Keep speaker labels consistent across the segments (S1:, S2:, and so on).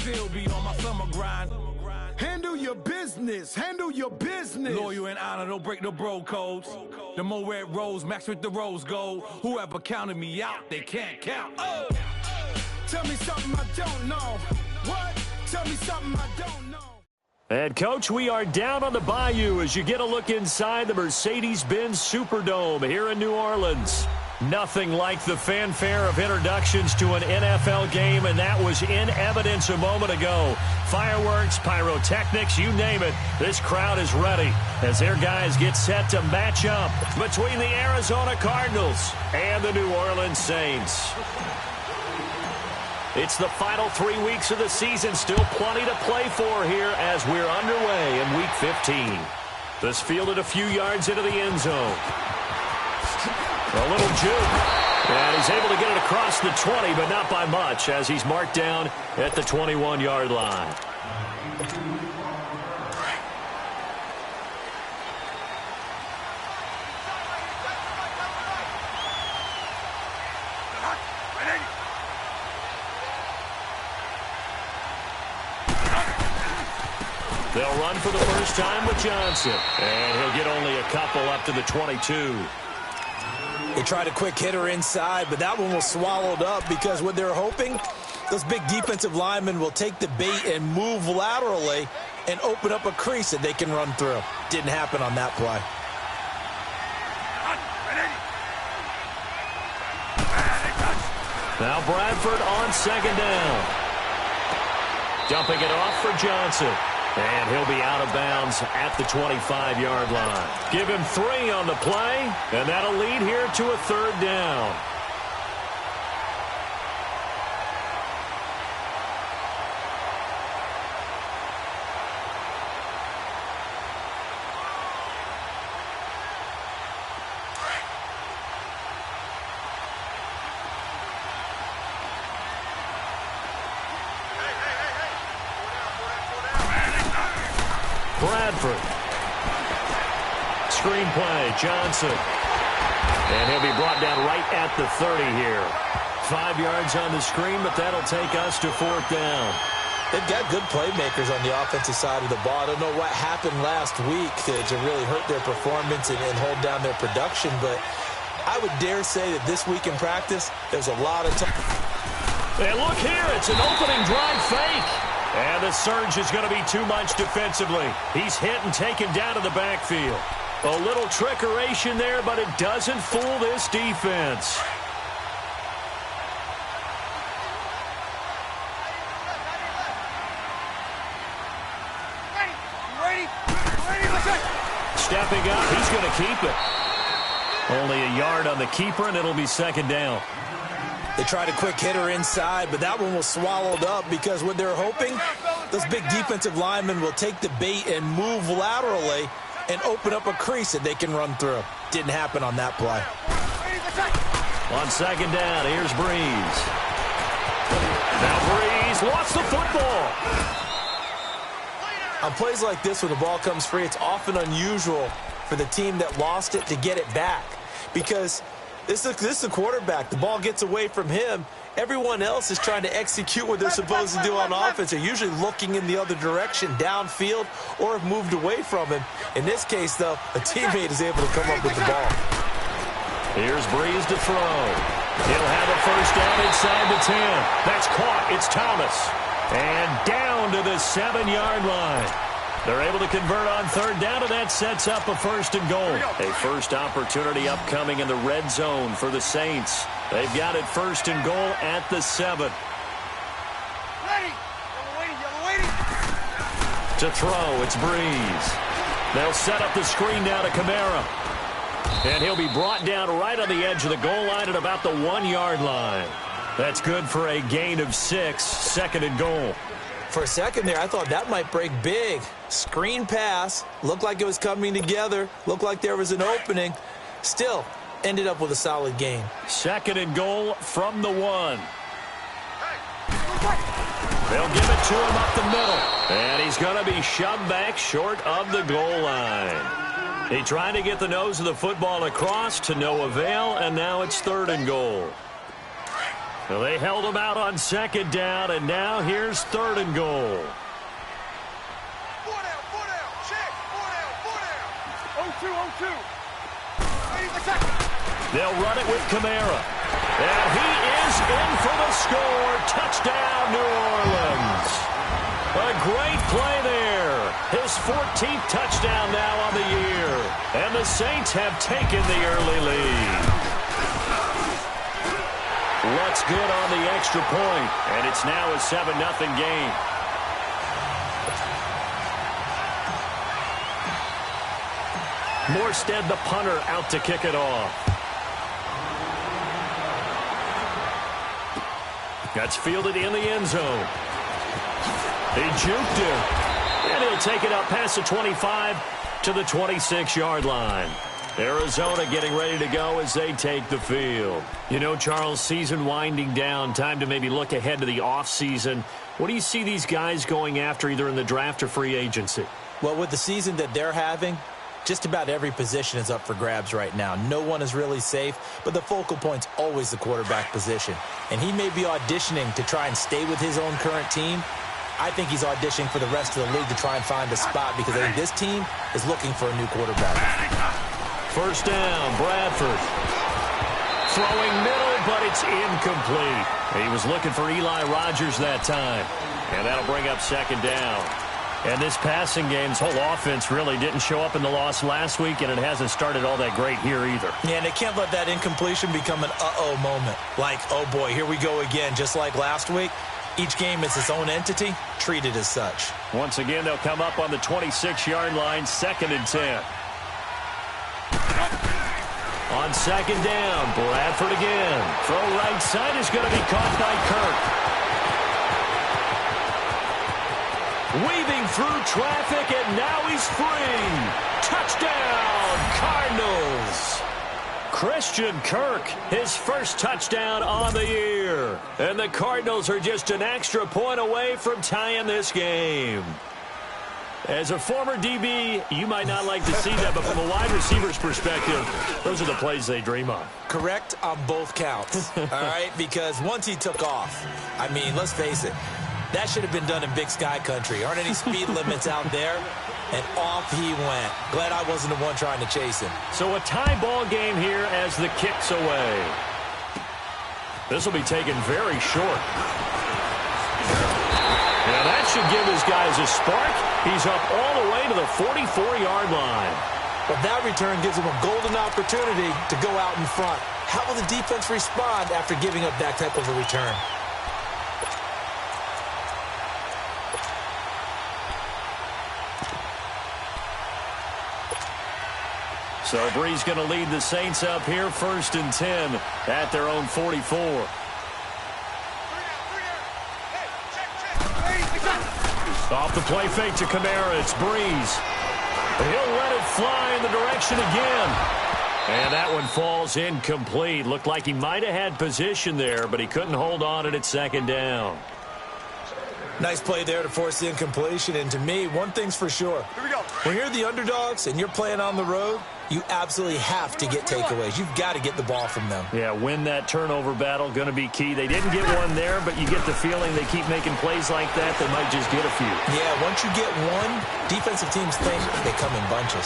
S1: still be on my summer grind.
S2: Handle your business. Handle your business.
S1: Loyal and honor, don't break the bro codes. The more red rose, max with the rose gold. Whoever counted me out, they can't count. Oh.
S2: Tell me something I don't know. What? Tell me something I don't know.
S3: And, Coach, we are down on the bayou as you get a look inside the Mercedes-Benz Superdome here in New Orleans. Nothing like the fanfare of introductions to an NFL game, and that was in evidence a moment ago. Fireworks, pyrotechnics, you name it. This crowd is ready as their guys get set to match up between the Arizona Cardinals and the New Orleans Saints. It's the final 3 weeks of the season. Still plenty to play for here as we're underway in Week 15. This fielded a few yards into the end zone. A little juke. And he's able to get it across the 20, but not by much as he's marked down at the 21-yard line. They'll run for the first time with Johnson. And he'll get only a couple up to the 22.
S4: They tried a quick hitter inside, but that one was swallowed up because what they're hoping, those big defensive linemen will take the bait and move laterally and open up a crease that they can run through. Didn't happen on that play.
S3: Now Bradford on second down. Dumping it off for Johnson. And he'll be out of bounds at the 25-yard line. Give him 3 on the play, and that'll lead here to a third down. Bradford. Screen play, Johnson. And he'll be brought down right at the 30 here. 5 yards on the screen, but that'll take us to fourth down.
S4: They've got good playmakers on the offensive side of the ball. I don't know what happened last week to really hurt their performance and hold down their production, but I would dare say that this week in practice, there's a lot of time.
S3: And look here, it's an opening drive fake. And the surge is going to be too much defensively. He's hit and taken down to the backfield. A little trickeration there, but it doesn't fool this defense. Stepping up, he's going to keep it. Only a yard on the keeper, and it'll be second down.
S4: They tried a quick hitter inside, but that one was swallowed up because what they're hoping, those big defensive linemen will take the bait and move laterally and open up a crease that they can run through. Didn't happen on that play.
S3: On second down, here's Breeze. Now Breeze lost the football.
S4: On plays like this, when the ball comes free, it's often unusual for the team that lost it to get it back because this is the quarterback. The ball gets away from him. Everyone else is trying to execute what they're supposed to do on offense. They're usually looking in the other direction, downfield, or have moved away from him. In this case, though, a teammate is able to come up with the ball.
S3: Here's Breeze to throw. He'll have a first down inside the 10. That's caught. It's Thomas. And down to the 7-yard line. They're able to convert on third down, and that sets up a first and goal. A first opportunity upcoming in the red zone for the Saints. They've got it first and goal at the 7. To throw, it's Breeze. They'll set up the screen down to Kamara. And he'll be brought down right on the edge of the goal line at about the 1-yard line. That's good for a gain of 6, second and goal.
S4: For a second there, I thought that might break big. Screen pass, looked like it was coming together, looked like there was an opening. Still, ended up with a solid gain.
S3: Second and goal from the 1. They'll give it to him up the middle. And he's going to be shoved back short of the goal line. He tried to get the nose of the football across to no avail, and now it's third and goal. Well, they held him out on second down, and now here's third and goal.
S2: 4 down, check, 4 down. 0-2.
S3: They'll run it with Kamara. And he is in for the score. Touchdown, New Orleans. A great play there. His 14th touchdown now on the year. And the Saints have taken the early lead. Looks good on the extra point, and it's now a 7-0 game. Morstead, the punter, out to kick it off. That's fielded in the end zone. He juked him, and he'll take it up past the 25 to the 26-yard line. Arizona getting ready to go as they take the field. You know, Charles, season winding down, time to maybe look ahead to the offseason. What do you see these guys going after either in the draft or free agency?
S4: Well, with the season that they're having, just about every position is up for grabs right now. No one is really safe, but the focal point's always the quarterback position. And he may be auditioning to try and stay with his own current team. I think he's auditioning for the rest of the league to try and find a spot because I think this team is looking for a new quarterback.
S3: First down, Bradford. Throwing middle, but it's incomplete. He was looking for Eli Rogers that time. And that'll bring up second down. And this passing game's whole offense really didn't show up in the loss last week, and it hasn't started all that great here either.
S4: Yeah, and they can't let that incompletion become an uh-oh moment. Like, oh boy, here we go again, just like last week. Each game is its own entity, treated as such.
S3: Once again, they'll come up on the 26-yard line, 2nd and 10. On second down, Bradford again. Throw right side is going to be caught by Kirk. Weaving through traffic, and now he's free. Touchdown, Cardinals. Christian Kirk, his first touchdown on the year. And the Cardinals are just an extra point away from tying this game. As a former DB, you might not like to see that, but from a wide receiver's perspective, those are the plays they dream of.
S4: Correct on both counts, all right? Because once he took off, I mean, let's face it, that should have been done in Big Sky Country. Aren't any speed limits out there? And off he went. Glad I wasn't the one trying to chase him.
S3: So a tie ball game here as the kick's away. This will be taken very short. Now that should give his guys a spark. He's up all the way to the 44-yard line.
S4: But that return gives him a golden opportunity to go out in front. How will the defense respond after giving up that type of a return?
S3: So Bree's going to lead the Saints up here, 1st and 10 at their own 44. Off the play fake to Kamara, it's Breeze. He'll let it fly in the direction again. And that one falls incomplete. Looked like he might have had position there, but he couldn't hold on it at second down.
S4: Nice play there to force the incompletion. And to me, one thing's for sure.
S2: Here we go.
S4: When you're the underdogs and you're playing on the road, you absolutely have to get takeaways. You've got to get the ball from them.
S3: Yeah, win that turnover battle, going to be key. They didn't get one there, but you get the feeling they keep making plays like that, they might just get a few.
S4: Yeah, once you get one, defensive teams think they come in bunches.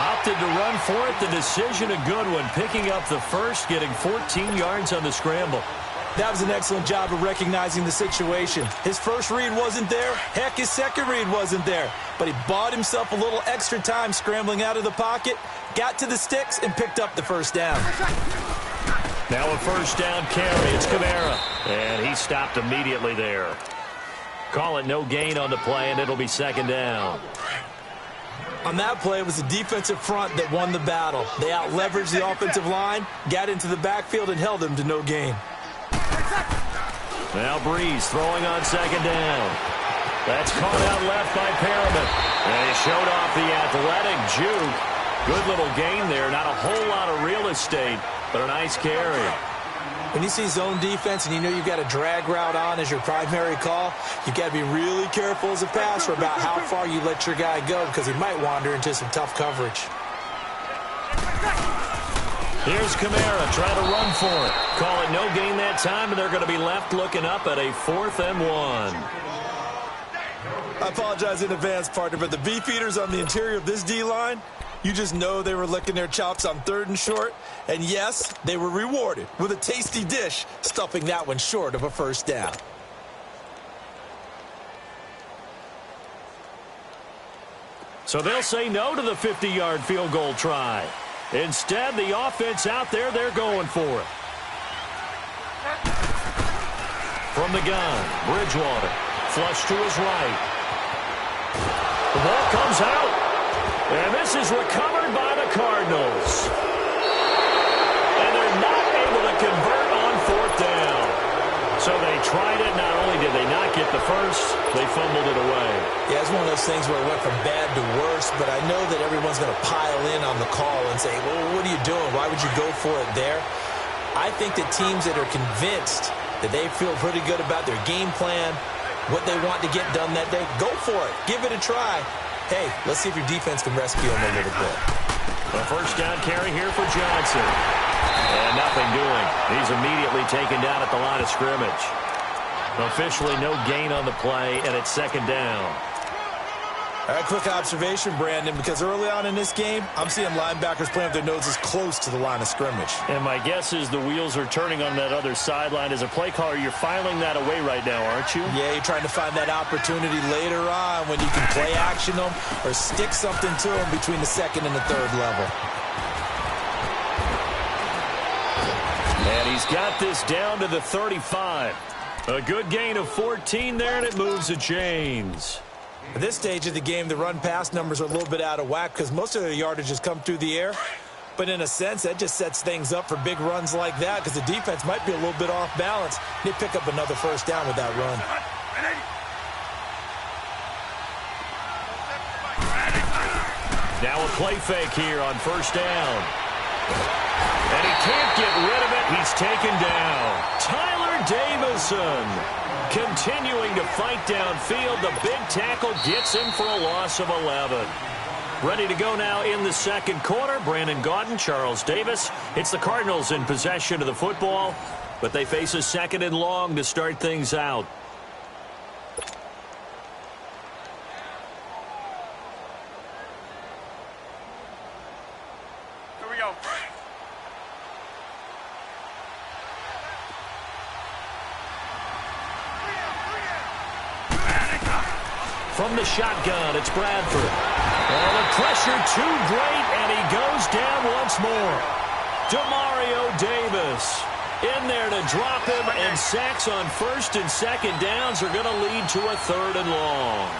S3: Opted to run for it. The decision a good one, picking up the first, getting 14 yards on the scramble.
S4: That was an excellent job of recognizing the situation. His first read wasn't there. Heck, his second read wasn't there. But he bought himself a little extra time scrambling out of the pocket, got to the sticks, and picked up the first down.
S3: Now a first down carry. It's Kamara. And he stopped immediately there. Call it no gain on the play, and it'll be second down.
S4: On that play, it was the defensive front that won the battle. They out-leveraged the offensive line, got into the backfield, and held them to no gain.
S3: Now Breeze throwing on second down. That's caught out left by Perriman. And he showed off the athletic juke. Good little gain there. Not a whole lot of real estate, but a nice carry.
S4: When you see zone defense and you know you've got a drag route on as your primary call, you've got to be really careful as a passer about how far you let your guy go because he might wander into some tough coverage.
S3: Here's Kamara trying to run for it. Call it no gain that time, and they're going to be left looking up at a 4th and 1.
S4: I apologize in advance, partner, but the beefeaters on the interior of this D-line, you just know they were licking their chops on 3rd and short. And yes, they were rewarded with a tasty dish, stuffing that one short of a first down.
S3: So they'll say no to the 50-yard field goal try. Instead, the offense out there, they're going for it. From the gun, Bridgewater, flush to his right. The ball comes out, and this is recovered by the Cardinals. And they're not able to convert on 4th down. So they tried it. Not only did they not get the first, they fumbled it away.
S4: Yeah, it's one of those things where it went from bad to worse, but I know that everyone's going to pile in on the call and say, well, what are you doing? Why would you go for it there? I think that teams that are convinced that they feel pretty good about their game plan, what they want to get done that day, go for it. Give it a try. Hey, let's see if your defense can rescue them a little bit.
S3: A first down carry here for Johnson. And nothing doing. He's immediately taken down at the line of scrimmage. Officially no gain on the play, and it's 2nd down.
S4: All right, quick observation, Brandon, because early on in this game, I'm seeing linebackers playing with their noses close to the line of scrimmage.
S3: And my guess is the wheels are turning on that other sideline. As a play caller, you're filing that away right now, aren't you?
S4: Yeah, you're trying to find that opportunity later on when you can play action them or stick something to them between the 2nd and the 3rd level.
S3: And he's got this down to the 35. A good gain of 14 there, and it moves the chains.
S4: At this stage of the game, the run-pass numbers are a little bit out of whack because most of their yardage has come through the air. But in a sense, that just sets things up for big runs like that because the defense might be a little bit off balance. They pick up another first down with that run.
S3: Now a play fake here on first down. And he can't get rid of it. He's taken down. Tyler Davison continuing to fight downfield. The big tackle gets him for a loss of 11. Ready to go now in the 2nd quarter. Brandon Gaudin, Charles Davis. It's the Cardinals in possession of the football, but they face a 2nd and long to start things out.
S2: Here we go.
S3: From the shotgun, it's Bradford. And the pressure too great, and he goes down once more. Demario Davis in there to drop him, and sacks on 1st and 2nd downs are going to lead to a 3rd and long.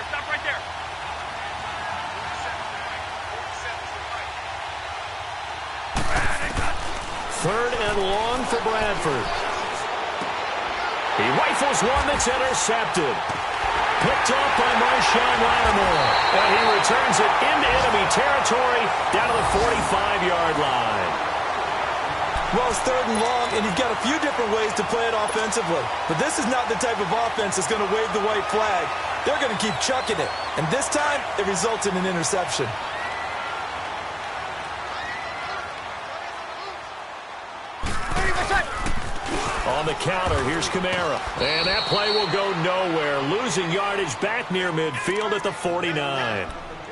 S2: Stop right there.
S3: 3rd and long for Bradford. He rifles one that's intercepted. Picked off by Marshawn Lattimore. And he returns it into enemy territory down to the 45-yard line.
S4: Well, it's 3rd and long, and you've got a few different ways to play it offensively. But this is not the type of offense that's going to wave the white flag. They're going to keep chucking it. And this time, it results in an interception.
S3: On the counter, here's Kamara. And that play will go nowhere. Losing yardage back near midfield at the 49.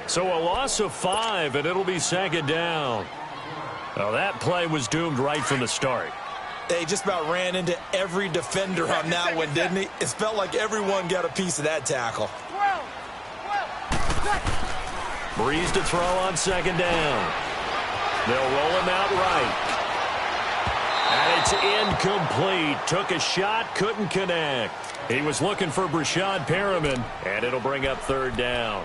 S3: So a loss of 5, and it'll be 2nd down. Well, that play was doomed right from the start.
S4: They just about ran into every defender on that one, didn't he? It felt like everyone got a piece of that tackle.
S3: Breeze to throw on 2nd down. They'll roll him out right. And it's incomplete. Took a shot, couldn't connect. He was looking for Brashad Perriman, and it'll bring up 3rd down.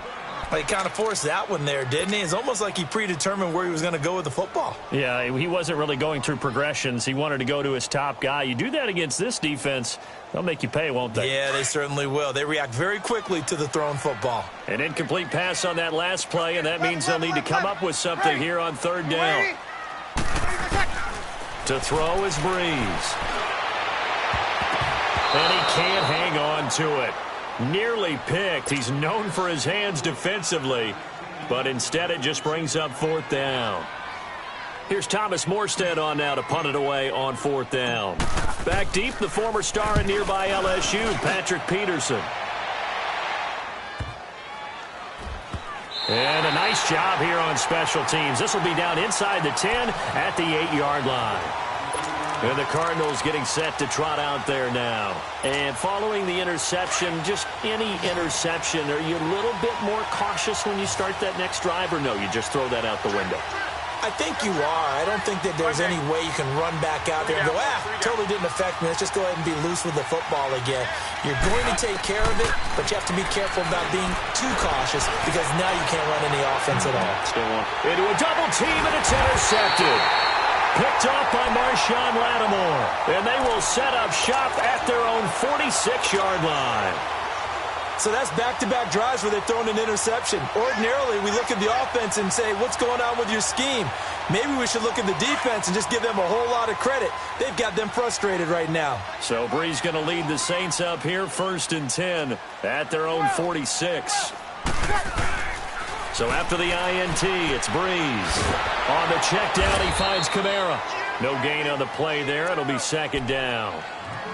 S4: He kind of forced that one there, didn't he? It's almost like he predetermined where he was going to go with the football.
S3: Yeah, he wasn't really going through progressions. He wanted to go to his top guy. You do that against this defense, they'll make you pay, won't they?
S4: Yeah, they certainly will. They react very quickly to the thrown football.
S3: An incomplete pass on that last play, and that means they'll need to come up with something here on 3rd down. To throw is Breeze. And he can't hang on to it. Nearly picked. He's known for his hands defensively, but instead it just brings up 4th down. Here's Thomas Morstead on now to punt it away on 4th down. Back deep, the former star in nearby LSU, Patrick Peterson. And a nice job here on special teams. This will be down inside the 10 at the 8-yard line. And the Cardinals getting set to trot out there now. And following the interception, just any interception, are you a little bit more cautious when you start that next drive, or no, you just throw that out the window?
S4: I think you are. I don't think that there's any way you can run back out there and go, totally didn't affect me. Let's just go ahead and be loose with the football again. You're going to take care of it, but you have to be careful about being too cautious because now you can't run any offense at all.
S3: Still one. Into a double team, and it's intercepted. Picked off by Marshawn Lattimore. And they will set up shop at their own 46-yard line.
S4: So that's back-to-back drives where they're throwing an interception. Ordinarily, we look at the offense and say, what's going on with your scheme? Maybe we should look at the defense and just give them a whole lot of credit. They've got them frustrated right now.
S3: So Brees going to lead the Saints up here, 1st and 10 at their own 46. So after the INT, it's Brees. On the check down, he finds Kamara. No gain on the play there. It'll be 2nd down.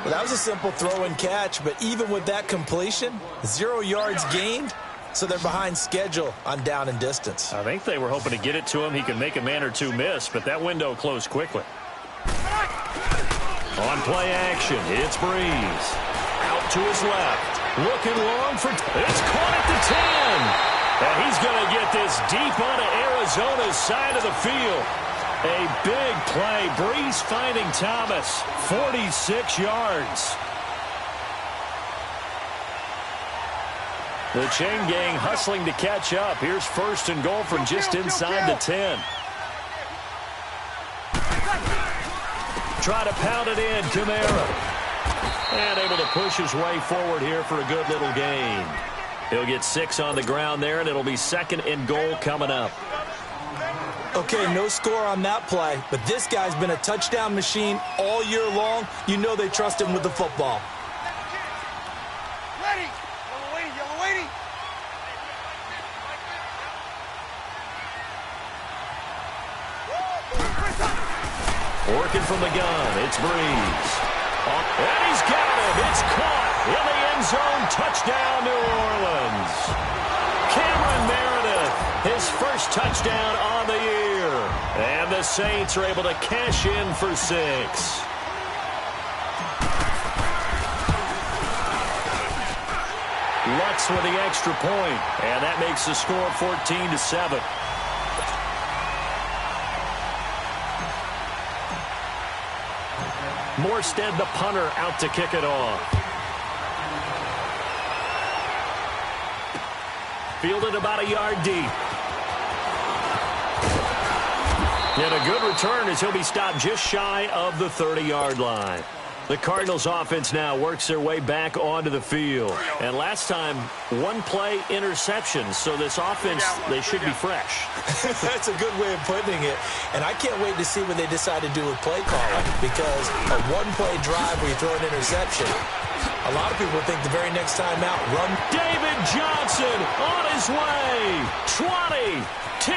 S4: Well, that was a simple throw and catch, but even with that completion, 0 yards gained, so they're behind schedule on down and distance.
S3: I think they were hoping to get it to him. He could make a man or two miss, but that window closed quickly. On play action, it's Brees. Out to his left. Looking long for... It's caught at the 10. And he's going to get this deep onto Arizona's side of the field. A big play. Brees finding Thomas. 46 yards. The chain gang hustling to catch up. Here's 1st and goal from just inside the 10. Try to pound it in, Kamara. And able to push his way forward here for a good little gain. He'll get 6 on the ground there, and it'll be 2nd and goal coming up.
S4: Okay, no score on that play, but this guy's been a touchdown machine all year long. You know they trust him with the football.
S2: Ready. Yellow waiting, yellow waiting.
S3: Working from the gun, it's Brees. And he's got him. It's caught in the end zone. Touchdown, New Orleans. Cameron Meredith, his first touchdown on the year. And the Saints are able to cash in for 6. Lutz with the extra point, and that makes the score 14-7. Morstead, the punter, out to kick it off. Fielded about a yard deep. And a good return as he'll be stopped just shy of the 30-yard line. The Cardinals offense now works their way back onto the field. And last time, 1-play interception. So this offense, they should be fresh.
S4: That's a good way of putting it. And I can't wait to see what they decide to do with play calling. Because a 1-play drive where you throw an interception, a lot of people think the very next time out, run.
S3: David Johnson on his way. 20, 10,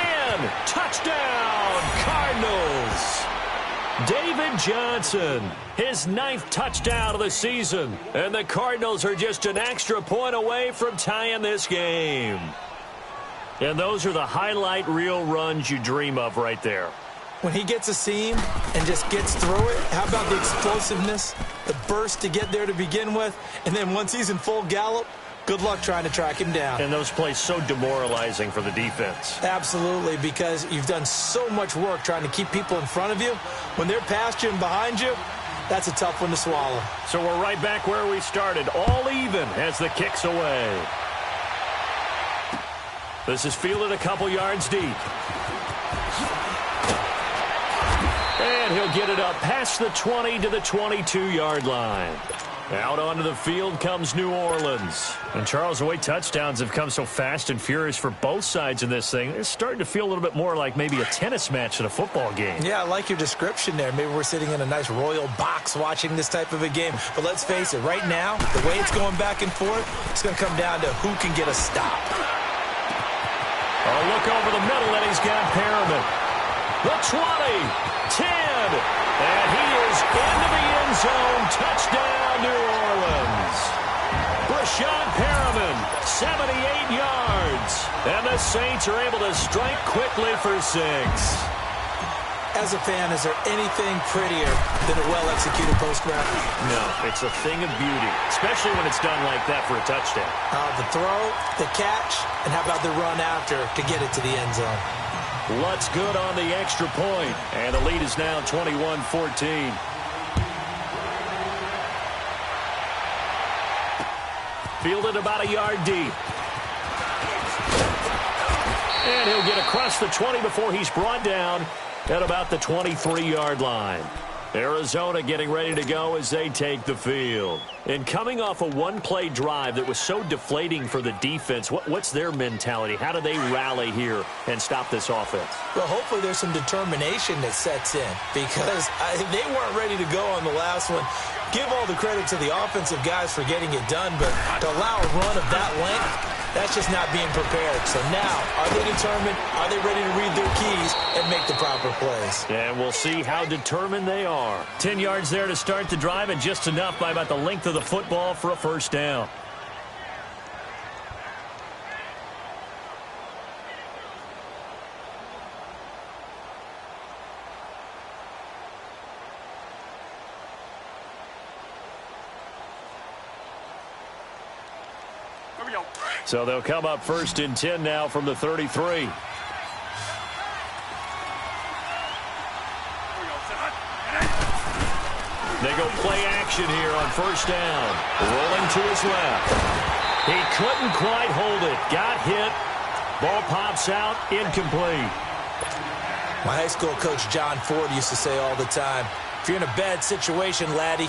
S3: touchdown, Cardinals. David Johnson, his 9th touchdown of the season. And the Cardinals are just an extra point away from tying this game. And those are the highlight reel runs you dream of right there.
S4: When he gets a seam and just gets through it, how about the explosiveness, the burst to get there to begin with, and then once he's in full gallop, good luck trying to track him down.
S3: And those plays so demoralizing for the defense.
S4: Absolutely, because you've done so much work trying to keep people in front of you. When they're past you and behind you, that's a tough one to swallow.
S3: So we're right back where we started, all even as the kick's away. This is fielded a couple yards deep. And he'll get it up past the 20 to the 22-yard line. Out onto the field comes New Orleans. And Charles, the way touchdowns have come so fast and furious for both sides in this thing, it's starting to feel a little bit more like maybe a tennis match than a football game.
S4: Yeah, I like your description there. Maybe we're sitting in a nice royal box watching this type of a game. But let's face it, right now, the way it's going back and forth, it's going to come down to who can get a stop.
S3: A look over the middle, and he's got Perriman. The 20, 10, and he is into the end zone. Touchdown, New Orleans. Brashad Perriman, 78 yards. And the Saints are able to strike quickly for 6.
S4: As a fan, is there anything prettier than a well-executed post route?
S3: No, it's a thing of beauty, especially when it's done like that for a touchdown.
S4: The throw, the catch, and how about the run after to get it to the end zone?
S3: Lutz good on the extra point, and the lead is now 21-14. Fielded about a yard deep. And he'll get across the 20 before he's brought down at about the 23-yard line. Arizona getting ready to go as they take the field. And coming off a one-play drive that was so deflating for the defense, what's their mentality? How do they rally here and stop this offense?
S4: Well, hopefully there's some determination that sets in because they weren't ready to go on the last one. Give all the credit to the offensive guys for getting it done, but to allow a run of that length, that's just not being prepared. So now, are they determined? Are they ready to read their keys and make the proper plays?
S3: And we'll see how determined they are. 10 yards there to start the drive, and just enough by about the length of the football for a first down. So they'll come up first and 10 now from the 33. They go play action here on first down. Rolling to his left. He couldn't quite hold it. Got hit. Ball pops out. Incomplete.
S4: My high school coach, John Ford, used to say all the time, if you're in a bad situation, laddie,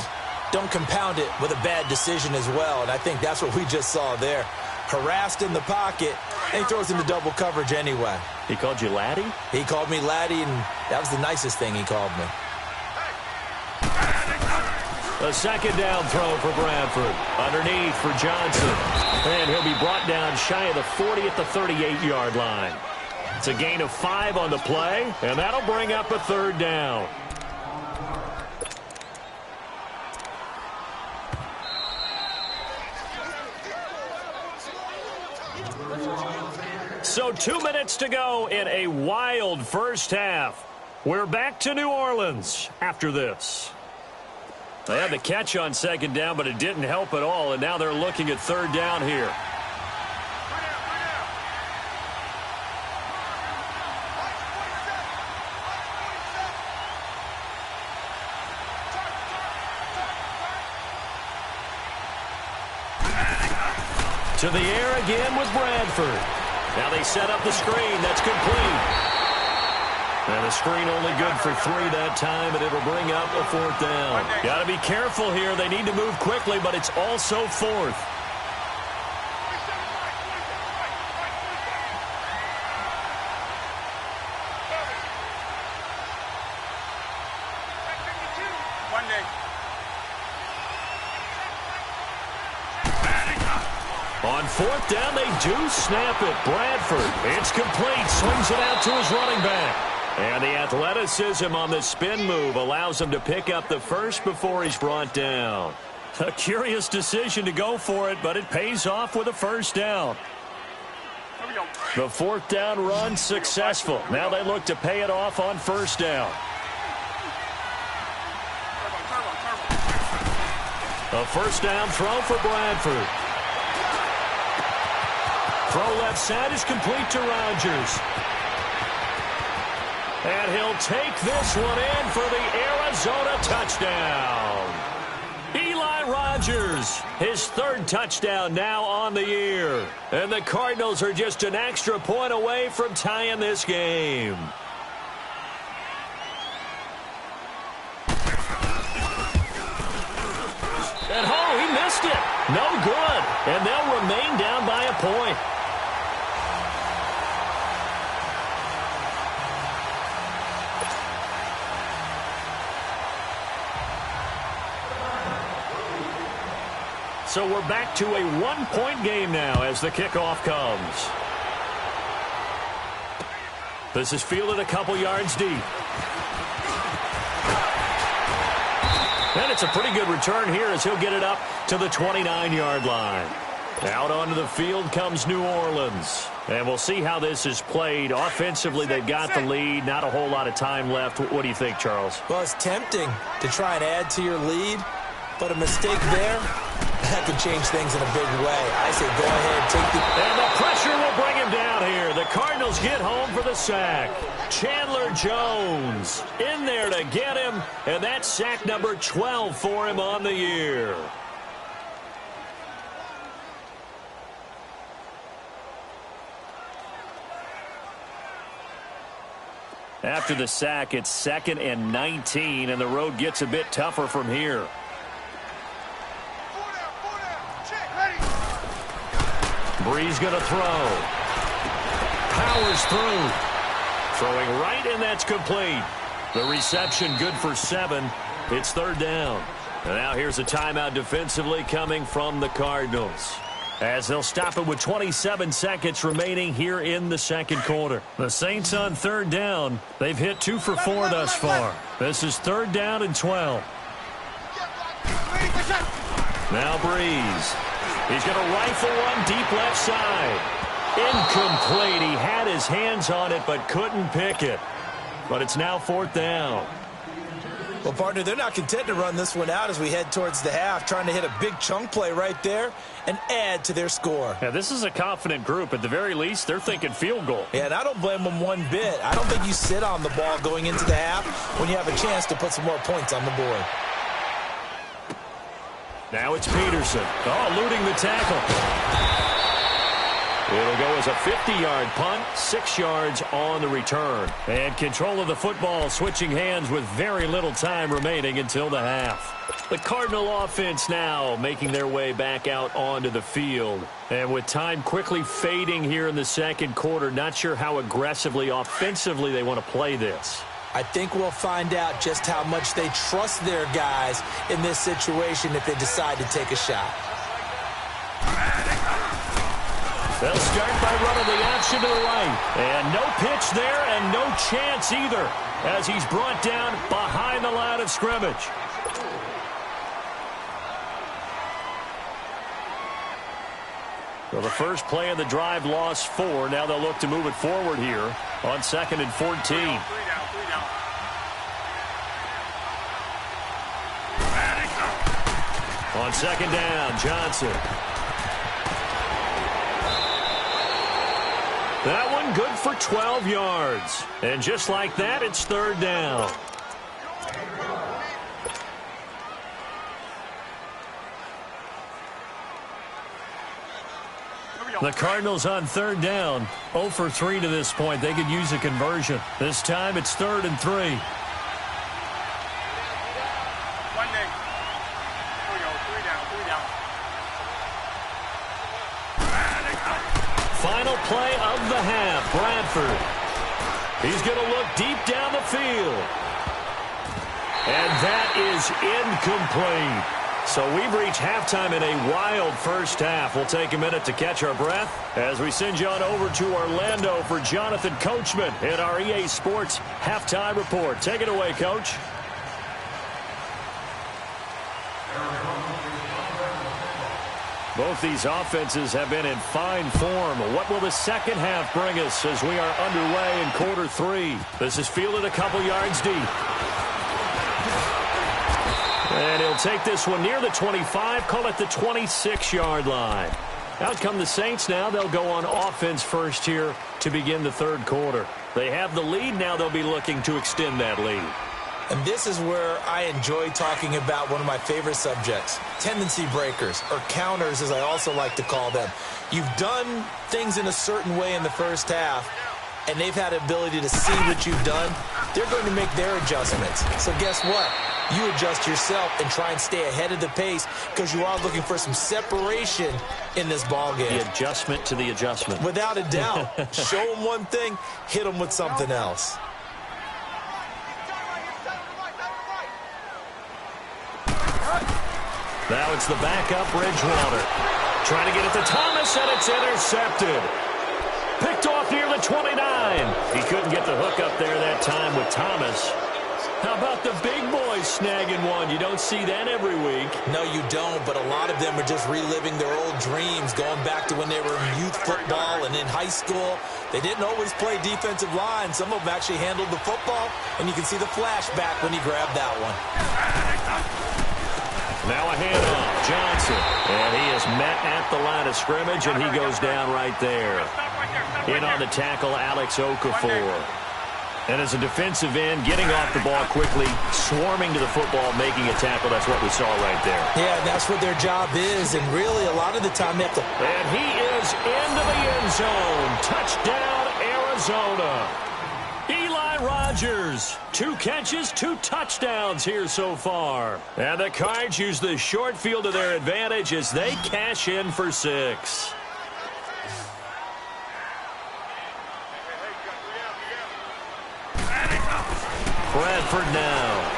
S4: don't compound it with a bad decision as well. And I think that's what we just saw there. Harassed in the pocket, and he throws into double coverage anyway.
S3: He called you laddie?
S4: He called me laddie, and that was the nicest thing he called me.
S3: A second down throw for Bradford. Underneath for Johnson. And he'll be brought down shy of the 40 at the 38-yard line. It's a gain of 5 on the play, and that'll bring up a third down. So 2 minutes to go in a wild first half. We're back to New Orleans after this. They had the catch on second down, but it didn't help at all, and now they're looking at third down here. To the air again with Bradford. Now they set up the screen. That's complete. And the screen only good for 3 that time, and it'll bring up a fourth down. Got to be careful here. They need to move quickly, but it's also fourth. On fourth down, they do snap it. Bradford, it's complete. Swings it out to his running back. And the athleticism on the spin move allows him to pick up the first before he's brought down. A curious decision to go for it, but it pays off with a first down. The fourth down run successful. Now they look to pay it off on first down. A first down throw for Bradford. Throw left side is complete to Rodgers. And he'll take this one in for the Arizona touchdown. Eli Rodgers, his third touchdown now on the year. And the Cardinals are just an extra point away from tying this game. And holy No good, and they'll remain down by a point. So we're back to a one-point game now as the kickoff comes. This is fielded a couple yards deep. And it's a pretty good return here as he'll get it up to the 29-yard line. Out onto the field comes New Orleans. And we'll see how this is played. Offensively, they've got the lead. Not a whole lot of time left. What do you think, Charles?
S4: Well, it's tempting to try and add to your lead, but a mistake there, that could change things in a big way. I say go ahead, take the...
S3: And the pressure will bring him down here. The Cardinals get home for the sack. Chandler Jones in there to get him, and that's sack number 12 for him on the year. After the sack, it's 2nd and 19, and the road gets a bit tougher from here. Breeze going to throw. Powers through. Throwing right, and that's complete. The reception good for 7. It's 3rd down. And now here's a timeout defensively coming from the Cardinals, as they'll stop it with 27 seconds remaining here in the second quarter. The Saints on 3rd down. They've hit 2 for 4 thus far. This is 3rd down and 12. Now Breeze. He's going to rifle one deep left side. Incomplete. He had his hands on it but couldn't pick it. But it's now 4th down.
S4: Well, partner, they're not content to run this one out as we head towards the half, trying to hit a big chunk play right there and add to their score.
S3: Yeah, this is a confident group. At the very least, they're thinking field goal.
S4: Yeah, and I don't blame them one bit. I don't think you sit on the ball going into the half when you have a chance to put some more points on the board.
S3: Now it's Peterson. Oh, eluding the tackle. It'll go as a 50-yard punt, 6 yards on the return. And control of the football switching hands with very little time remaining until the half. The Cardinal offense now making their way back out onto the field. And with time quickly fading here in the second quarter, not sure how aggressively, offensively they want to play this.
S4: I think we'll find out just how much they trust their guys in this situation if they decide to take a shot.
S3: They'll start by running the option to the right. And no pitch there and no chance either as he's brought down behind the line of scrimmage. Well, the first play of the drive lost 4. Now they'll look to move it forward here on 2nd and 14. On 2nd down, Johnson. That one good for 12 yards. And just like that, it's 3rd down. The Cardinals on 3rd down. 0 for 3 to this point. They could use a conversion. This time it's 3rd and 3. Final play of the half, Bradford. He's going to look deep down the field. And that is incomplete. So we've reached halftime in a wild first half. We'll take a minute to catch our breath as we send you on over to Orlando for Jonathan Coachman in our EA Sports Halftime Report. Take it away, Coach. Both these offenses have been in fine form. What will the second half bring us as we are underway in quarter 3? This is fielded a couple yards deep. And he'll take this one near the 25, call it the 26-yard line. Out come the Saints now. They'll go on offense first here to begin the third quarter. They have the lead. Now they'll be looking to extend that lead.
S4: And this is where I enjoy talking about one of my favorite subjects, tendency breakers, or counters as I also like to call them. You've done things in a certain way in the first half, and they've had the ability to see what you've done. They're going to make their adjustments. So guess what? you adjust yourself and try and stay ahead of the pace because you are looking for some separation in this ball game.
S3: The adjustment to the adjustment.
S4: Without a doubt. Show them one thing, hit them with something else.
S3: Now it's the backup Bridgewater. Trying to get it to Thomas, and it's intercepted. Picked off near the 29. He couldn't get the hook up there that time with Thomas. How about the big boys snagging one? You don't see that every week.
S4: No, you don't, but a lot of them are just reliving their old dreams, going back to when they were in youth football and in high school. They didn't always play defensive line. Some of them actually handled the football, and you can see the flashback when he grabbed that one.
S3: Now a handoff, Johnson. And he is met at the line of scrimmage, and he goes down right there. In on the tackle, Alex Okafor. And as a defensive end, getting off the ball quickly, swarming to the football, making a tackle. That's what we saw right there.
S4: Yeah, that's what their job is, and really a lot of the time they have to...
S3: And he is into the end zone. Touchdown, Arizona. Eli Rogers, 2 catches, 2 touchdowns here so far. And the Cards use the short field to their advantage as they cash in for 6. Bradford now.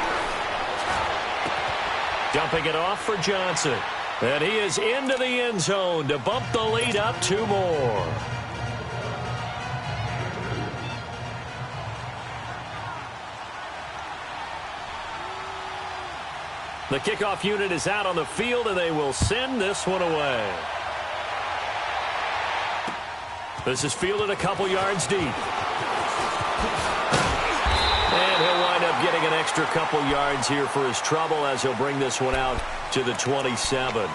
S3: Dumping it off for Johnson. And he is into the end zone to bump the lead up 2 more. The kickoff unit is out on the field, and they will send this one away. This is fielded a couple yards deep. And he'll wind up getting an extra couple yards here for his trouble as he'll bring this one out to the 27.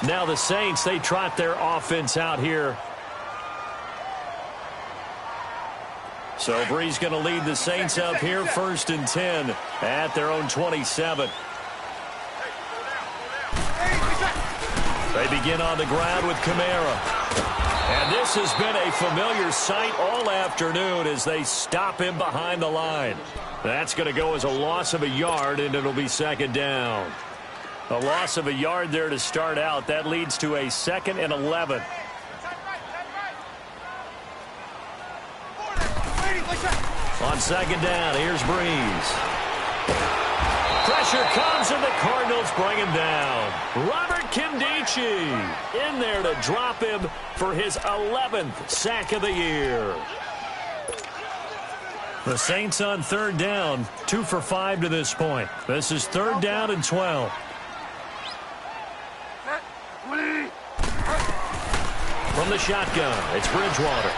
S3: Now the Saints, they trot their offense out here. So Bree's going to lead the Saints up here 1st and 10 at their own 27. They begin on the ground with Kamara. And this has been a familiar sight all afternoon as they stop him behind the line. That's going to go as a loss of a yard, and it'll be 2nd down. A loss of a yard there to start out. That leads to a 2nd and 11. On 2nd down, here's Breeze. Pressure comes, and the Cardinals bring him down. Robert Kimdichie in there to drop him for his 11th sack of the year. The Saints on 3rd down, 2 for 5 to this point. This is 3rd down and 12. From the shotgun, it's Bridgewater.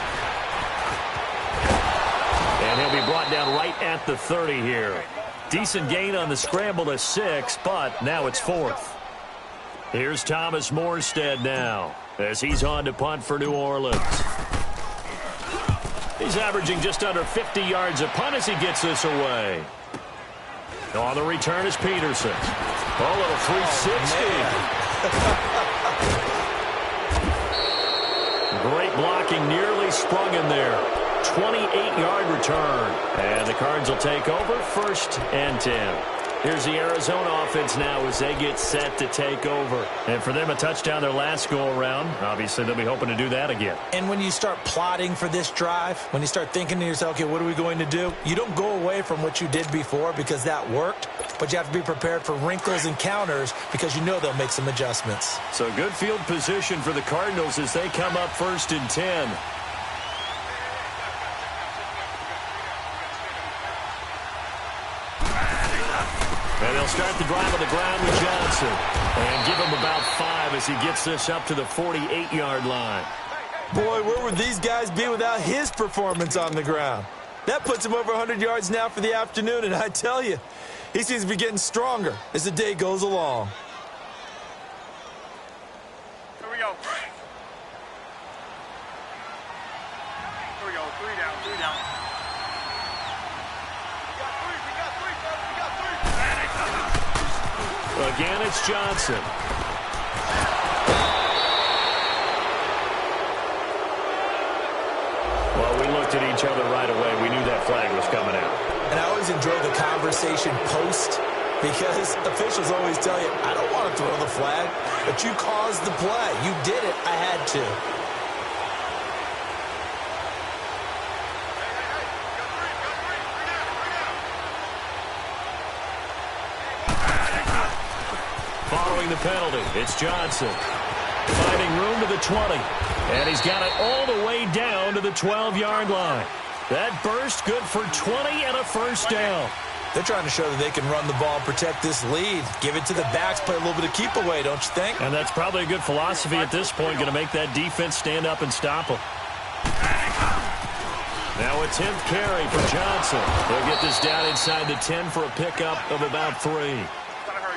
S3: And he'll be brought down right at the 30 here. Decent gain on the scramble to 6, but now it's 4th. Here's Thomas Morstead now as he's on to punt for New Orleans. He's averaging just under 50 yards a punt as he gets this away. On the return is Peterson. A little 360. Great blocking, nearly sprung in there. 28-yard return. And the Cards will take over 1st and 10. Here's the Arizona offense now as they get set to take over. And for them, a touchdown their last go-around. Obviously, they'll be hoping to do that again.
S4: And when you start plotting for this drive, when you start thinking to yourself, okay, what are we going to do? You don't go away from what you did before because that worked, but you have to be prepared for wrinkles and counters because you know they'll make some adjustments.
S3: So good field position for the Cardinals as they come up 1st and 10. And they'll start the drive on the ground with Johnson. And give him about 5 as he gets this up to the 48-yard line.
S4: Boy, where would these guys be without his performance on the ground? That puts him over 100 yards now for the afternoon, and I tell you, he seems to be getting stronger as the day goes along.
S5: Here we go. Here we go. 3 down, 3 down.
S3: Again, it's Johnson. Well, we looked at each other right away. We knew that flag was coming out.
S4: And I always enjoy the conversation post Because officials always tell you, I don't want to throw the flag, but you caused the play. You did it. I had to.
S3: Following the penalty, it's Johnson. Finding room to the 20. And he's got it all the way down to the 12-yard line. That burst good for 20 and a first down.
S4: They're trying to show that they can run the ball, protect this lead. Give it to the backs, play a little bit of keep away, don't you think?
S3: And that's probably a good philosophy at this point, going to make that defense stand up and stop them. Now a 10th carry for Johnson. He'll get this down inside the 10 for a pickup of about 3.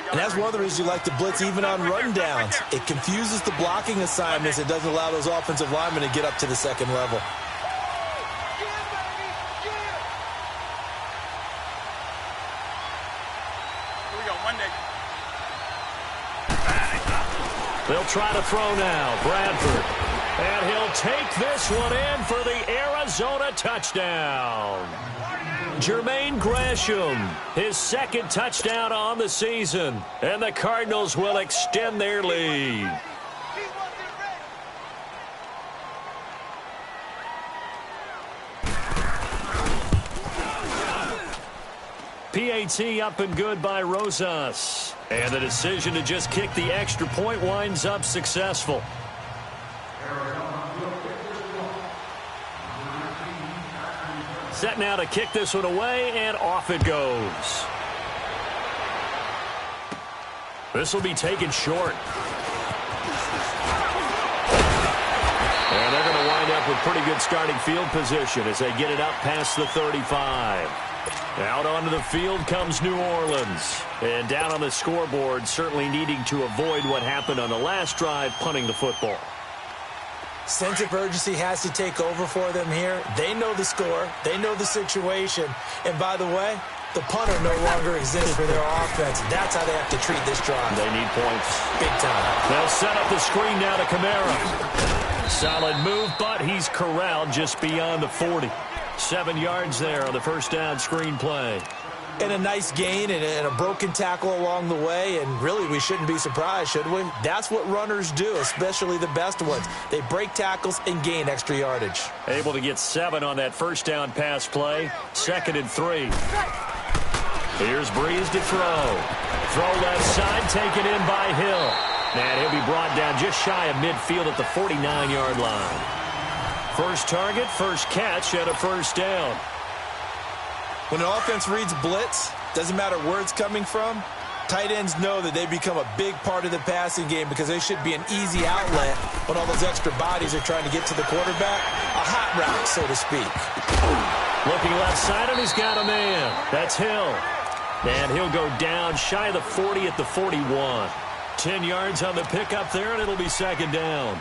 S4: And that's one of the reasons you like to blitz even on rundowns. It confuses the blocking assignments. It doesn't allow those offensive linemen to get up to the second level.
S3: They'll try to throw now. Bradford. And he'll take this one in for the Arizona touchdown. Jermaine Gresham, his second touchdown on the season. And the Cardinals will extend their lead. PAT up and good by Rosas. And the decision to just kick the extra point winds up successful. Set now to kick this one away, and off it goes. This will be taken short. And they're going to wind up with pretty good starting field position as they get it up past the 35. Out onto the field comes New Orleans. And down on the scoreboard, certainly needing to avoid what happened on the last drive, punting the football.
S4: Sense of urgency has to take over for them here. They know the score. They know the situation. And by the way, the punter no longer exists for their offense. That's how they have to treat this drive.
S3: They need points.
S4: Big time.
S3: They'll set up the screen now to Kamara. Solid move, but he's corralled just beyond the 40. 7 yards there on the first down screen play.
S4: And a nice gain and a broken tackle along the way. And really, we shouldn't be surprised, should we? That's what runners do, especially the best ones. They break tackles and gain extra yardage.
S3: Able to get 7 on that first down pass play. 2nd and 3. Here's Breeze to throw. Throw left side, taken in by Hill. And he'll be brought down just shy of midfield at the 49-yard line. First target, first catch, and a first down.
S4: When an offense reads blitz, doesn't matter where it's coming from, tight ends know that they become a big part of the passing game because they should be an easy outlet when all those extra bodies are trying to get to the quarterback. A hot route, so to speak.
S3: Looking left side, and he's got a man. That's Hill. And he'll go down shy of the 40 at the 41. 10 yards on the pickup there, and it'll be second down.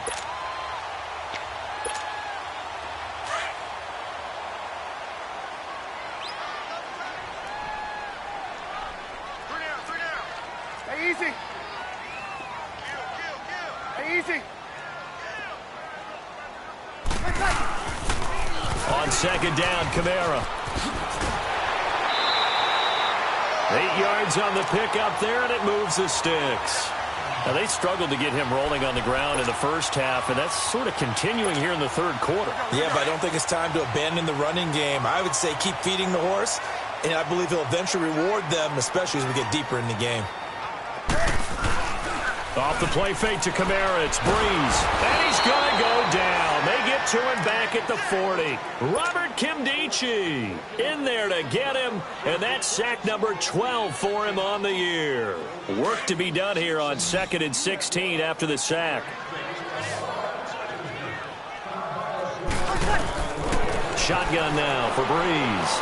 S5: Easy. Easy.
S3: On second down, Kamara. 8 yards on the pickup there, and it moves the sticks. Now, they struggled to get him rolling on the ground in the first half, and that's sort of continuing here in the third quarter.
S4: Yeah, but I don't think it's time to abandon the running game. I would say keep feeding the horse, and I believe he'll eventually reward them, especially as we get deeper in the game.
S3: Off the play fake to Kamara, it's Breeze. And he's going to go down. They get to him back at the 40. Robert Kimdichie in there to get him, and that's sack number 12 for him on the year. Work to be done here on 2nd and 16 after the sack. Shotgun now for Breeze.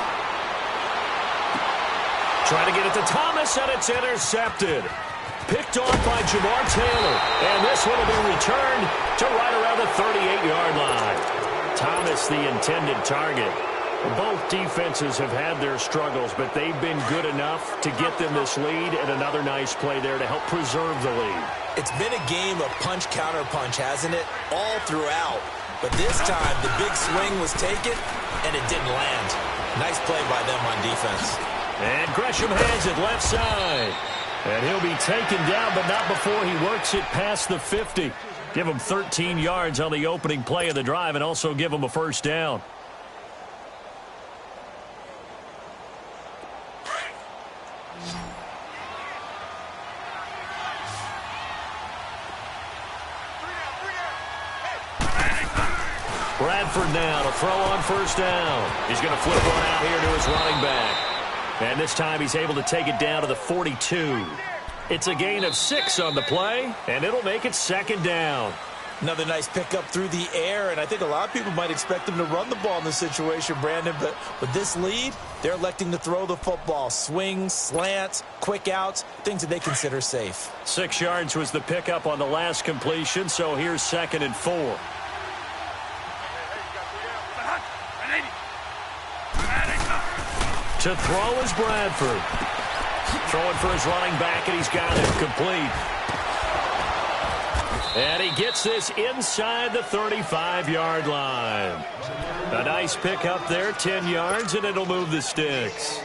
S3: Trying to get it to Thomas, and it's intercepted. Picked off by Jamar Taylor. And this one will be returned to right around the 38-yard line. Thomas, the intended target. Both defenses have had their struggles, but they've been good enough to get them this lead, and another nice play there to help preserve the lead.
S4: It's been a game of punch-counter-punch, hasn't it? All throughout. But this time, the big swing was taken, and it didn't land. Nice play by them on defense.
S3: And Gresham has it left side. And he'll be taken down, but not before he works it past the 50. Give him 13 yards on the opening play of the drive and also give him a first down. Bradford now to throw on first down. He's going to flip one out here to his running back. And this time he's able to take it down to the 42. It's a gain of 6 on the play, and it'll make it second down.
S4: Another nice pickup through the air, and I think a lot of people might expect him to run the ball in this situation, Brandon, but with this lead, they're electing to throw the football. Swings, slants, quick outs, things that they consider safe.
S3: 6 yards was the pickup on the last completion, so here's 2nd and 4. To throw is Bradford. Throwing for his running back, and he's got it complete. And he gets this inside the 35-yard line. A nice pickup there, 10 yards, and it'll move the sticks.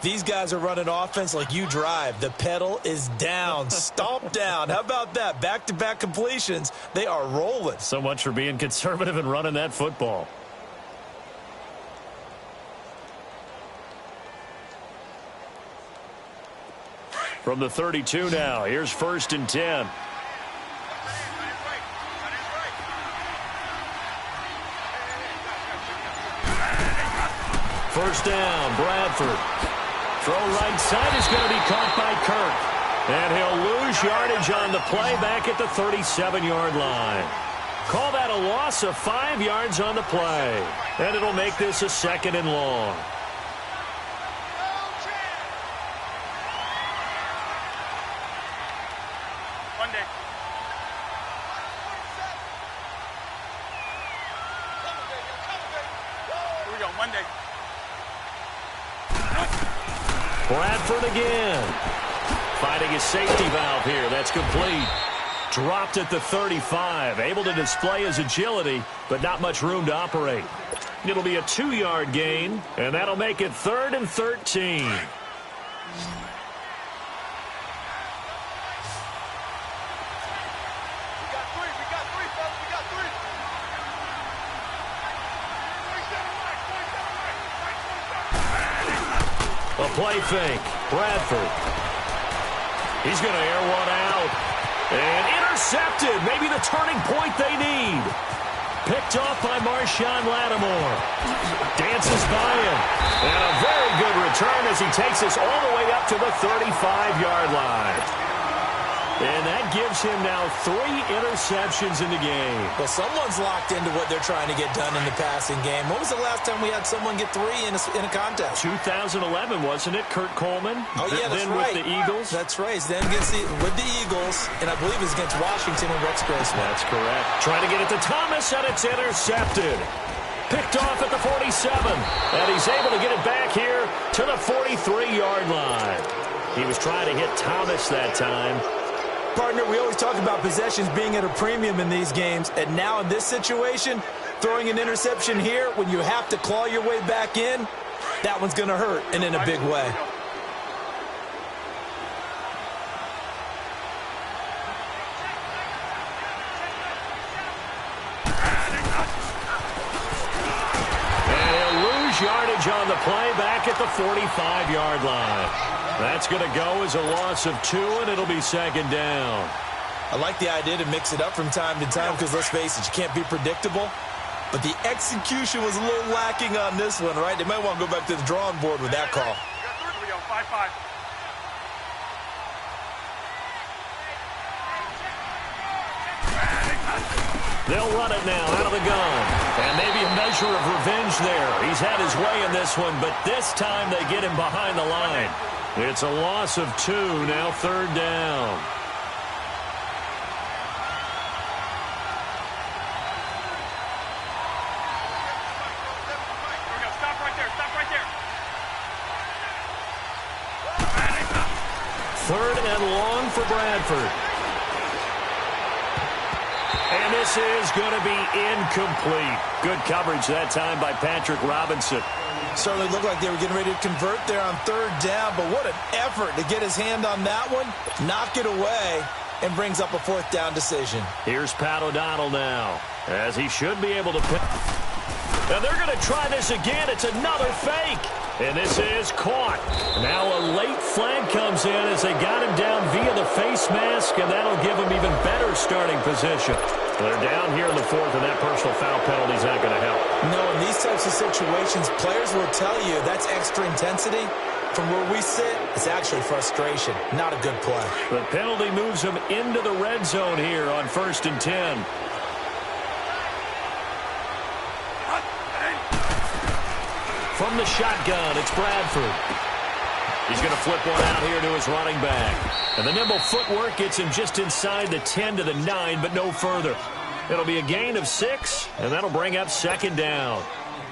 S4: These guys are running offense like you drive. The pedal is down, stomp down. How about that? Back-to-back completions. They are rolling.
S3: So much for being conservative and running that football. From the 32 now, here's 1st and 10. First down, Bradford. Throw right side is going to be caught by Kirk. And he'll lose yardage on the play back at the 37-yard line. Call that a loss of 5 yards on the play. And it'll make this a 2nd and long.
S5: Monday. Here we go, Monday.
S3: Bradford again. Finding his safety valve here. That's complete. Dropped at the 35. Able to display his agility, but not much room to operate. It'll be a 2-yard gain, and that'll make it 3rd and 13. A play fake. Bradford. He's going to air one out. And intercepted. Maybe the turning point they need. Picked off by Marshawn Lattimore. Dances by him. And a very good return as he takes us all the way up to the 35-yard line. And that gives him now 3 interceptions in the game.
S4: Well, someone's locked into what they're trying to get done in the passing game. When was the last time we had someone get 3 in a contest?
S3: 2011, wasn't it? Kurt Coleman?
S4: Oh, yeah, that's
S3: then
S4: right.
S3: with the Eagles?
S4: That's right. Then with the Eagles, and I believe it's against Washington and Rex Grossman.
S3: That's correct. Trying to get it to Thomas, and it's intercepted. Picked off at the 47, and he's able to get it back here to the 43-yard line. He was trying to hit Thomas that time.
S4: Partner, we always talk about possessions being at a premium in these games, and now in this situation, throwing an interception here when you have to claw your way back in, that one's going to hurt, and in a big way.
S3: And he'll lose yardage on the play back at the 45-yard line. That's going to go as a loss of 2, and it'll be 2nd down.
S4: I like the idea to mix it up from time to time because, let's face it, you can't be predictable. But the execution was a little lacking on this one, right? They might want to go back to the drawing board with that call.
S5: Here we go, 5-5.
S3: They'll run it now out of the gun. And maybe a measure of revenge there. He's had his way in this one, but this time they get him behind the line. It's a loss of 2, now 3rd down.
S5: Here we go, stop right there, stop right there.
S3: 3rd and long for Bradford. And this is going to be incomplete. Good coverage that time by Patrick Robinson.
S4: Certainly looked like they were getting ready to convert there on third down, but what an effort to get his hand on that one, knock it away, and brings up a fourth down decision.
S3: Here's Pat O'Donnell now, as he should be able to pick. And they're going to try this again. It's another fake. And this is caught. Now a late flag comes in as they got him down via the face mask, and that'll give him even better starting position. They're down here in the fourth, and that personal foul penalty is not going to help.
S4: No, in these types of situations, players will tell you that's extra intensity. From where we sit, it's actually frustration, not a good play.
S3: The penalty moves him into the red zone here on 1st and 10. From the shotgun, it's Bradford. He's going to flip one out here to his running back. And the nimble footwork gets him just inside the 10 to the 9, but no further. It'll be a gain of 6, and that'll bring up 2nd down.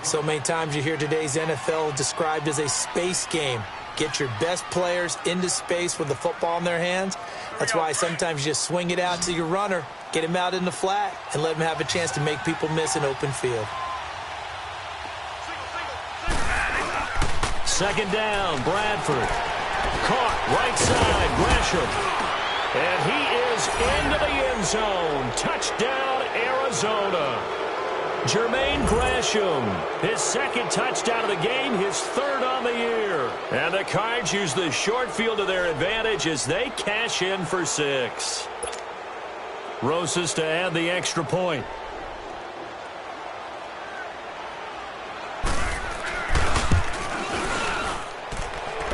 S4: So many times you hear today's NFL described as a space game. Get your best players into space with the football in their hands. That's why sometimes you just swing it out to your runner, get him out in the flat, and let him have a chance to make people miss an open field.
S3: 2nd down, Bradford. Caught, right side, Gresham. And he is into the end zone. Touchdown, Arizona. Jermaine Gresham, his 2nd touchdown of the game, his 3rd on the year. And the Cards use the short field to their advantage as they cash in for 6. Rosas to add the extra point.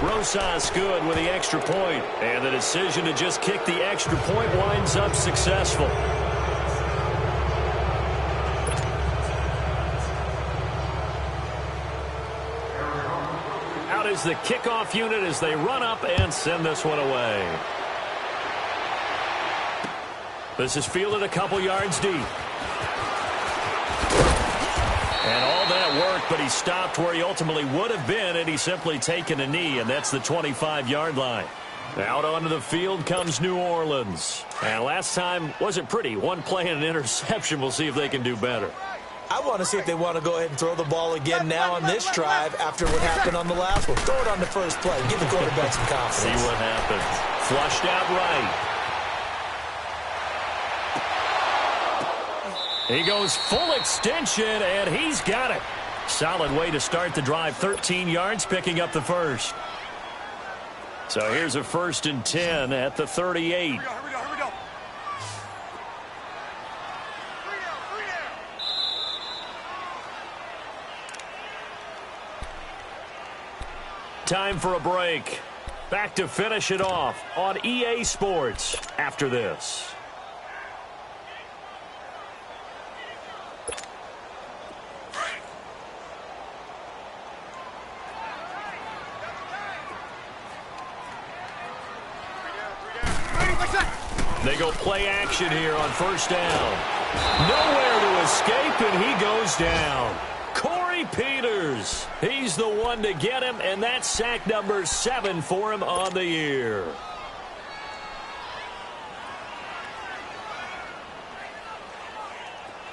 S3: Rosas good with the extra point, and the decision to just kick the extra point winds up successful. Out is the kickoff unit as they run up and send this one away. This is fielded a couple yards deep. And all that worked, but he stopped where he ultimately would have been, and he's simply taken a knee, and that's the 25-yard line. Out onto the field comes New Orleans. And last time wasn't pretty. One play and an interception. We'll see if they can do better.
S4: I want to see if they want to go ahead and throw the ball again now on this drive after what happened on the last one. Throw it on the first play. Give the quarterback some confidence.
S3: See what happens. Flushed out right. He goes full extension, and he's got it. Solid way to start the drive. 13 yards, picking up the first. So here's a 1st and 10 at the 38.
S5: Here we go.
S3: Time for a break. Back to finish it off on EA Sports after this. They go play action here on 1st down. Nowhere to escape, and he goes down. Corey Peters. He's the one to get him, and that's sack number 7 for him on the year.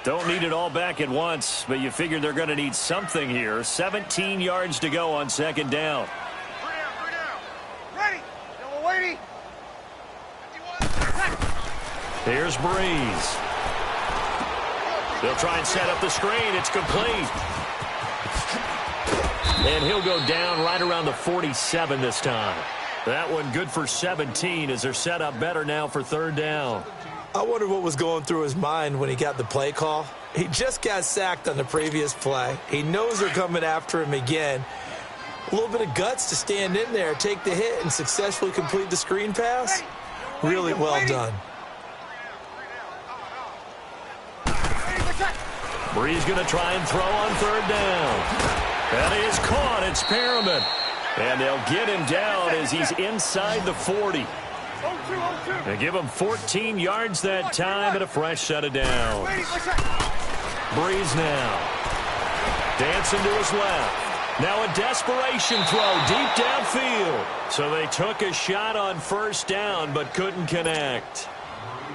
S3: Don't need it all back at once, but you figure they're going to need something here. 17 yards to go on 2nd down.
S5: 3 down. Ready. Double weighty.
S3: Here's Breeze. They'll try and set up the screen. It's complete. And he'll go down right around the 47 this time. That one good for 17 as they're set up better now for 3rd down.
S4: I wonder what was going through his mind when he got the play call. He just got sacked on the previous play. He knows they're coming after him again. A little bit of guts to stand in there, take the hit, and successfully complete the screen pass. Really well done.
S3: Breeze going to try and throw on 3rd down. That is caught. It's Perriman. And they'll get him down as he's inside the 40. They give him 14 yards that time and a fresh set of downs. Breeze now. Dancing to his left. Now a desperation throw deep downfield. So they took a shot on 1st down but couldn't connect.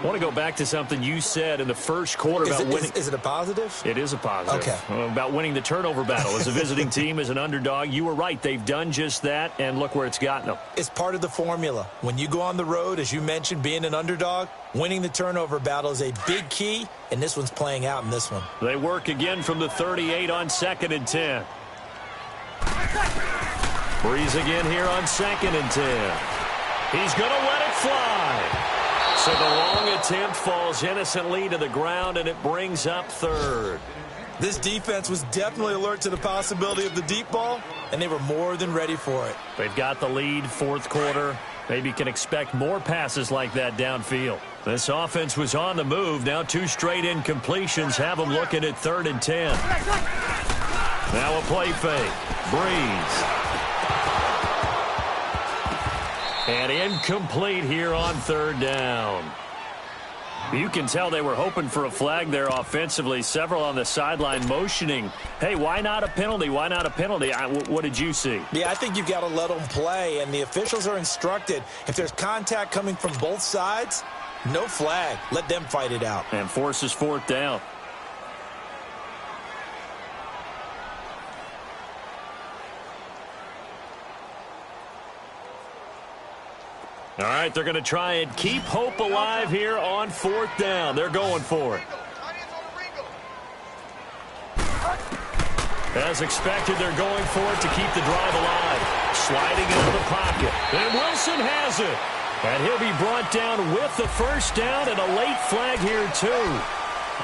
S3: I want to go back to something you said in the first quarter about winning.
S4: Is it a positive?
S3: It is a positive.
S4: Okay.
S3: About winning the turnover battle. As a visiting team, as an underdog, you were right. They've done just that, and look where it's gotten them.
S4: It's part of the formula. When you go on the road, as you mentioned, being an underdog, winning the turnover battle is a big key, and this one's playing out in this one.
S3: They work again from the 38 on 2nd and 10. Breeze again here on 2nd and 10. He's going to let it fly. So the long attempt falls innocently to the ground, and it brings up 3rd.
S4: This defense was definitely alert to the possibility of the deep ball, and they were more than ready for it.
S3: They've got the lead, 4th quarter. Maybe can expect more passes like that downfield. This offense was on the move. Now 2 straight incompletions have them looking at 3rd and 10. Now a play fake. Breeze. And incomplete here on 3rd down. You can tell they were hoping for a flag there offensively. Several on the sideline motioning, hey, why not a penalty? Why not a penalty? What did you see?
S4: Yeah, I think you've got to let them play, and the officials are instructed. If there's contact coming from both sides, no flag. Let them fight it out.
S3: And forces 4th down. All right, they're going to try and keep hope alive here on 4th down. They're going for it. As expected, they're going for it to keep the drive alive. Sliding into the pocket. And Wilson has it. And he'll be brought down with the 1st down and a late flag here, too.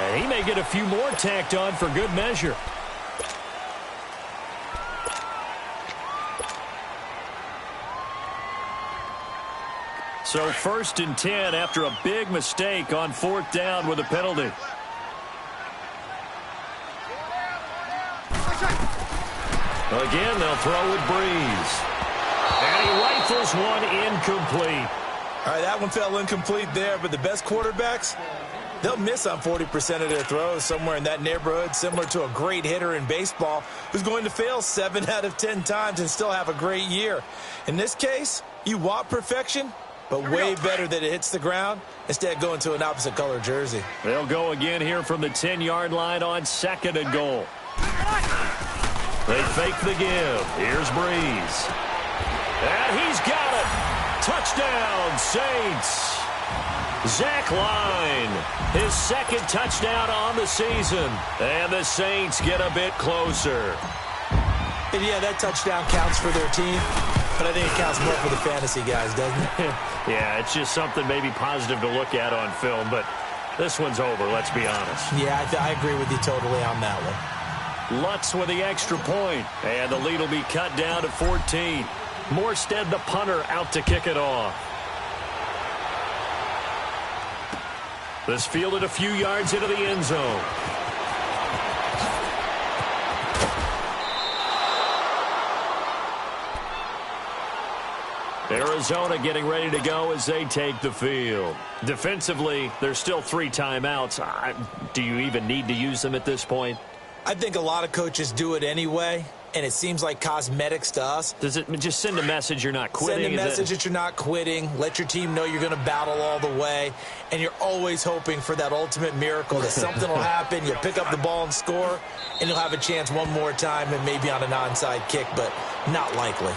S3: And he may get a few more tacked on for good measure. So 1st and 10 after a big mistake on 4th down with a penalty. Again, they'll throw with Breeze. And he rifles one incomplete.
S4: All right, that one fell incomplete there, but the best quarterbacks, they'll miss on 40% of their throws, somewhere in that neighborhood, similar to a great hitter in baseball who's going to fail 7 out of 10 times and still have a great year. In this case, you want perfection, but way better that it hits the ground instead of going to an opposite color jersey.
S3: They'll go again here from the 10-yard line on 2nd and goal. They fake the give. Here's Breeze. And he's got it. Touchdown, Saints. Zach Line, his 2nd touchdown on the season. And the Saints get a bit closer.
S4: And yeah, that touchdown counts for their team, but I think it counts more for the fantasy guys, doesn't it?
S3: Yeah, it's just something maybe positive to look at on film, but this one's over, let's be honest.
S4: Yeah, I agree with you totally on that one.
S3: Lutz with the extra point, and the lead will be cut down to 14. Morstead, the punter, out to kick it off. This fielded a few yards into the end zone. Arizona getting ready to go as they take the field. Defensively, there's still 3 timeouts. Do you even need to use them at this point?
S4: I think a lot of coaches do it anyway, and it seems like cosmetics to us.
S3: Does it just send a message you're not quitting?
S4: Send a message that you're not quitting. Let your team know you're going to battle all the way, and you're always hoping for that ultimate miracle that something will happen, you'll pick up the ball and score, and you'll have a chance one more time and maybe on an onside kick, but not likely.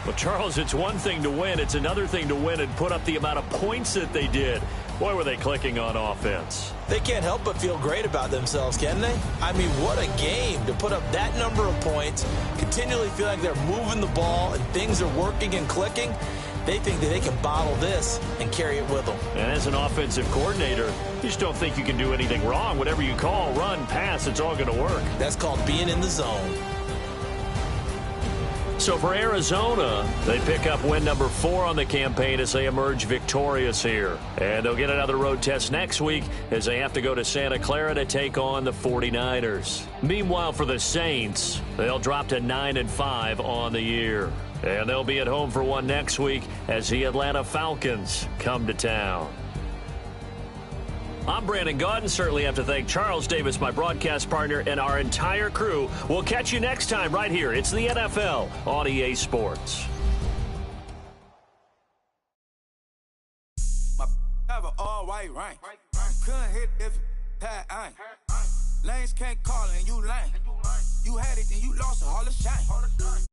S3: Well, Charles, it's one thing to win. It's another thing to win and put up the amount of points that they did. Boy, were they clicking on offense.
S4: They can't help but feel great about themselves, can they? I mean, what a game to put up that number of points, continually feel like they're moving the ball and things are working and clicking. They think that they can bottle this and carry it with them.
S3: And as an offensive coordinator, you just don't think you can do anything wrong. Whatever you call, run, pass, it's all going to work.
S4: That's called being in the zone.
S3: So for Arizona, they pick up win number 4 on the campaign as they emerge victorious here. And they'll get another road test next week as they have to go to Santa Clara to take on the 49ers. Meanwhile, for the Saints, they'll drop to 9-5 on the year. And they'll be at home for one next week as the Atlanta Falcons come to town. I'm Brandon Gaudin. Certainly have to thank Charles Davis, my broadcast partner, and our entire crew. We'll catch you next time right here. It's the NFL on EA Sports.
S2: My have an all-white ring. Couldn't hit if it had ain't. Lanes can't call and you lame. You had it, then you lost all the shine.